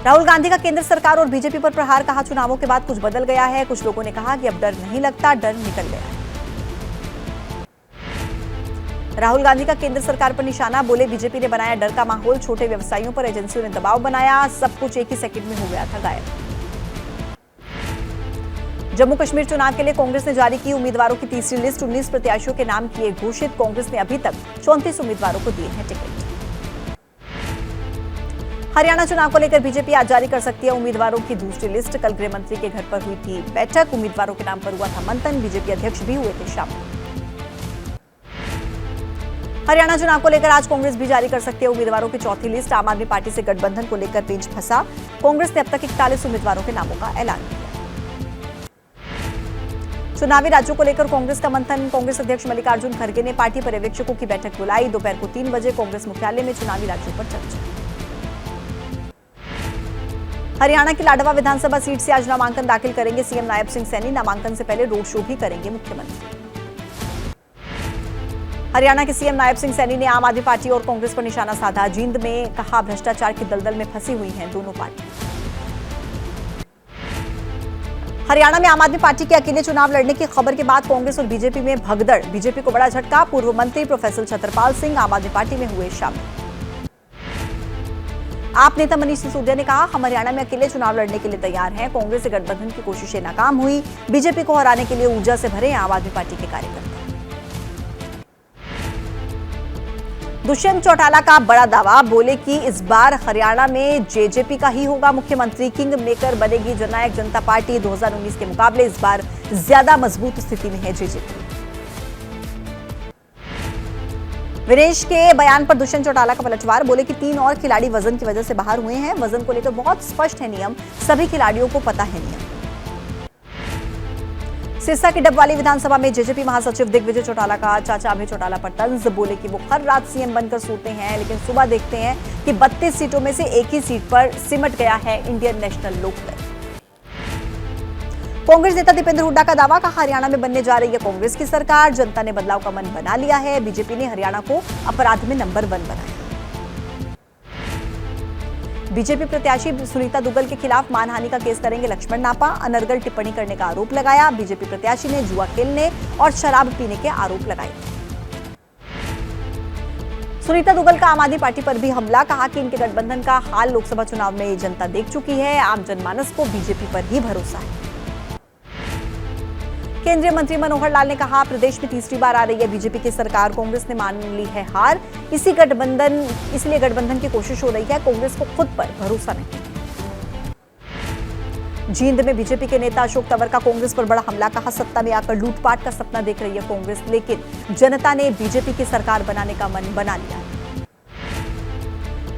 राहुल गांधी का केंद्र सरकार और बीजेपी पर प्रहार, कहा चुनावों के बाद कुछ बदल गया है। कुछ लोगों ने कहा कि अब डर नहीं लगता, डर निकल गया है। राहुल गांधी का केंद्र सरकार पर निशाना, बोले बीजेपी ने बनाया डर का माहौल, छोटे व्यवसायियों पर एजेंसियों ने दबाव बनाया, सब कुछ एक ही सेकंड में हो गया था गायब। जम्मू कश्मीर चुनाव के लिए कांग्रेस ने जारी की उम्मीदवारों की तीसरी लिस्ट, 19 प्रत्याशियों के नाम किए घोषित। कांग्रेस ने अभी तक 34 उम्मीदवारों को दिए हैं टिकट। हरियाणा चुनाव को लेकर बीजेपी आज जारी कर सकती है उम्मीदवारों की दूसरी लिस्ट। कल गृह मंत्री के घर पर हुई थी बैठक, उम्मीदवारों के नाम पर हुआ था मंथन, बीजेपी अध्यक्ष भी हुए थे शामिल। हरियाणा चुनाव को लेकर आज कांग्रेस भी जारी कर सकती है उम्मीदवारों की चौथी लिस्ट। आम आदमी पार्टी से गठबंधन को लेकर पेंच फंसा, कांग्रेस ने अब तक 41 उम्मीदवारों के नामों का ऐलान किया। चुनावी राज्यों को लेकर कांग्रेस का मंथन, कांग्रेस अध्यक्ष मल्लिकार्जुन खड़गे ने पार्टी पर्यवेक्षकों की बैठक बुलाई। दोपहर को 3 बजे कांग्रेस मुख्यालय में चुनावी राज्यों पर चर्चा। हरियाणा की लाडवा विधानसभा सीट से आज नामांकन दाखिल करेंगे सीएम नायब सिंह सैनी। नामांकन से पहले रोड शो भी करेंगे मुख्यमंत्री। हरियाणा के सीएम नायब सिंह सैनी ने आम आदमी पार्टी और कांग्रेस पर निशाना साधा। जींद में कहा भ्रष्टाचार की दलदल में फंसी हुई हैं दोनों पार्टी। हरियाणा में आम आदमी पार्टी के अकेले चुनाव लड़ने की खबर के बाद कांग्रेस और बीजेपी में भगदड़, बीजेपी को बड़ा झटका। पूर्व मंत्री प्रोफेसर छतरपाल सिंह आम आदमी पार्टी में हुए शामिल। आप नेता मनीष सिसोदिया ने कहा हम हरियाणा में अकेले चुनाव लड़ने के लिए तैयार हैं। कांग्रेस से गठबंधन की कोशिशें नाकाम हुई, बीजेपी को हराने के लिए ऊर्जा से भरे आम आदमी पार्टी के कार्यकर्ता। दुष्यंत चौटाला का बड़ा दावा, बोले कि इस बार हरियाणा में जेजेपी का ही होगा मुख्यमंत्री। किंग मेकर बनेगी जननायक जनता पार्टी। 2019 के मुकाबले इस बार ज्यादा मजबूत स्थिति में है जेजेपी। विनेश के बयान पर दुष्यंत चौटाला का पलटवार, बोले कि 3 और खिलाड़ी वजन की वजह से बाहर हुए हैं। वजन को लेकर बहुत स्पष्ट है नियम, सभी खिलाड़ियों को पता है नियम। सिरसा की डबवाली विधानसभा में जेजेपी महासचिव दिग्विजय चौटाला का चाचा अभय चौटाला पर तंज, बोले कि वो हर रात सीएम बनकर सोते हैं, लेकिन सुबह देखते हैं कि 32 सीटों में से एक ही सीट पर सिमट गया है इंडियन नेशनल लोकदल। कांग्रेस नेता दीपेंद्र हुड्डा का दावा, कहा हरियाणा में बनने जा रही है कांग्रेस की सरकार। जनता ने बदलाव का मन बना लिया है। बीजेपी ने हरियाणा को अपराध में नंबर 1 बनाया। बीजेपी प्रत्याशी सुनीता दुग्गल के खिलाफ मानहानि का केस करेंगे लक्ष्मण नापा। अनर्गल टिप्पणी करने का आरोप लगाया। बीजेपी प्रत्याशी ने जुआ खेलने और शराब पीने के आरोप लगाए। सुनीता दुग्गल का आम आदमी पार्टी पर भी हमला, कहा कि इनके गठबंधन का हाल लोकसभा चुनाव में जनता देख चुकी है। आम जनमानस को बीजेपी पर ही भरोसा है। केंद्रीय मंत्री मनोहर लाल ने कहा प्रदेश में तीसरी बार आ रही है बीजेपी की सरकार। कांग्रेस ने मान ली है हार, इसलिए गठबंधन की कोशिश हो रही है। कांग्रेस को खुद पर भरोसा नहीं। जींद में बीजेपी के नेता अशोक तंवर का कांग्रेस पर बड़ा हमला, कहा सत्ता में आकर लूटपाट का सपना देख रही है कांग्रेस, लेकिन जनता ने बीजेपी की सरकार बनाने का मन बना लिया है।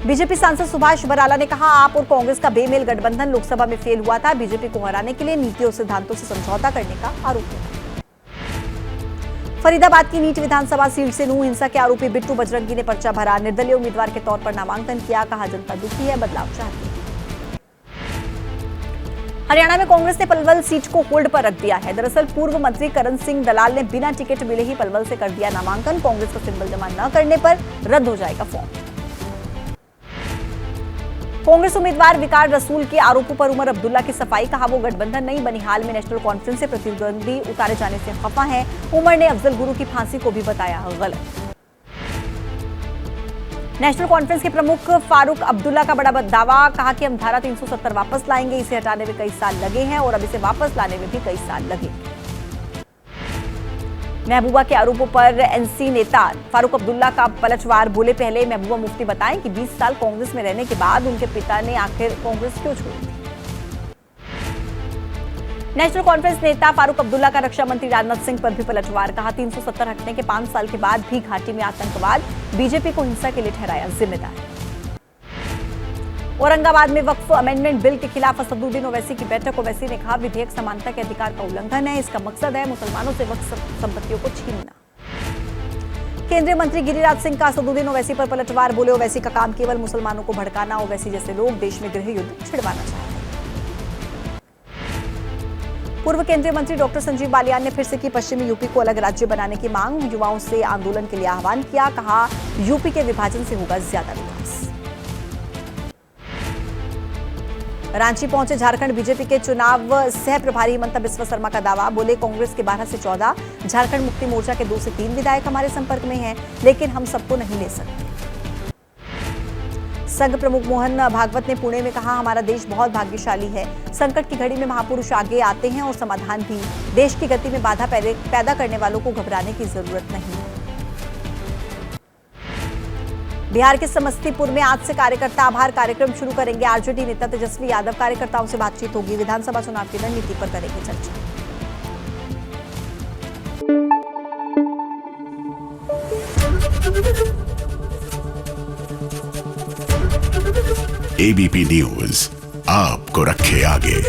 बीजेपी सांसद सुभाष बराला ने कहा आप और कांग्रेस का बेमेल गठबंधन लोकसभा में फेल हुआ था। बीजेपी को हराने के लिए नीति और सिद्धांतों से समझौता करने का आरोप है। फरीदाबाद की नीट विधानसभा सीट से नूह हिंसा के आरोपी बिट्टू बजरंगी ने पर्चा भरा। निर्दलीय उम्मीदवार के तौर पर नामांकन किया, कहा जनता दुखी है, बदलाव चाहती है। हरियाणा में कांग्रेस ने पलवल सीट को होल्ड पर रख दिया है। दरअसल पूर्व मंत्री करण सिंह दलाल ने बिना टिकट मिले ही पलवल से कर दिया नामांकन। कांग्रेस का सिंबल जमा न करने पर रद्द हो जाएगा फॉर्म। कांग्रेस उम्मीदवार विकार रसूल के आरोपों पर उमर अब्दुल्ला की सफाई, कहा वो गठबंधन नहीं बनी, हाल में नेशनल कॉन्फ्रेंस से प्रतिद्वंदी उतारे जाने से खफा है। उमर ने अफजल गुरु की फांसी को भी बताया गलत। नेशनल कॉन्फ्रेंस के प्रमुख फारूक अब्दुल्ला का बड़ा दावा, कहा कि हम धारा 370 वापस लाएंगे। इसे हटाने में कई साल लगे हैं और अब इसे वापस लाने में भी कई साल लगेंगे। महबूबा के आरोपों पर एनसी नेता फारूक अब्दुल्ला का पलटवार, बोले पहले महबूबा मुफ्ती बताएं कि 20 साल कांग्रेस में रहने के बाद उनके पिता ने आखिर कांग्रेस क्यों छोड़ी थी। नेशनल कॉन्फ्रेंस नेता फारूक अब्दुल्ला का रक्षा मंत्री राजनाथ सिंह पर भी पलटवार, कहा 370 हटने के 5 साल के बाद भी घाटी में आतंकवाद, बीजेपी को हिंसा के लिए ठहराया जिम्मेदार। औरंगाबाद में वक्फ अमेंडमेंट बिल के खिलाफ असदुद्दीन ओवैसी की बैठक। ओवैसी ने कहा विधेयक समानता के अधिकार का उल्लंघन है। इसका मकसद है मुसलमानों से वक्फ संपत्तियों को छीनना। केंद्रीय मंत्री गिरिराज सिंह का असदुद्दीन ओवैसी पर पलटवार, बोले ओवैसी का काम केवल मुसलमानों को भड़काना। ओवैसी जैसे लोग देश में गृह युद्ध छिड़वाना चाहते हैं। पूर्व केंद्रीय मंत्री डॉक्टर संजीव बालियान ने फिर से की पश्चिमी यूपी को अलग राज्य बनाने की मांग। युवाओं से आंदोलन के लिए आह्वान किया, कहा यूपी के विभाजन से होगा ज्यादा विकास। रांची पहुंचे झारखंड बीजेपी के चुनाव सह प्रभारी हिमंता बिस्वा शर्मा का दावा। बोले कांग्रेस के 12 से 14, झारखंड मुक्ति मोर्चा के 2 से 3 विधायक हमारे संपर्क में हैं, लेकिन हम सबको नहीं ले सकते। संघ प्रमुख मोहन भागवत ने पुणे में कहा, हमारा देश बहुत भाग्यशाली है। संकट की घड़ी में महापुरुष आगे आते हैं और समाधान भी। देश की गति में बाधा पैदा करने वालों को घबराने की जरूरत नहीं। बिहार के समस्तीपुर में आज से कार्यकर्ता आभार कार्यक्रम शुरू करेंगे। आरजेडी नेता तेजस्वी यादव कार्यकर्ताओं से बातचीत होगी। विधानसभा चुनाव की रणनीति पर करेंगे चर्चा। एबीपी न्यूज आपको रखे आगे।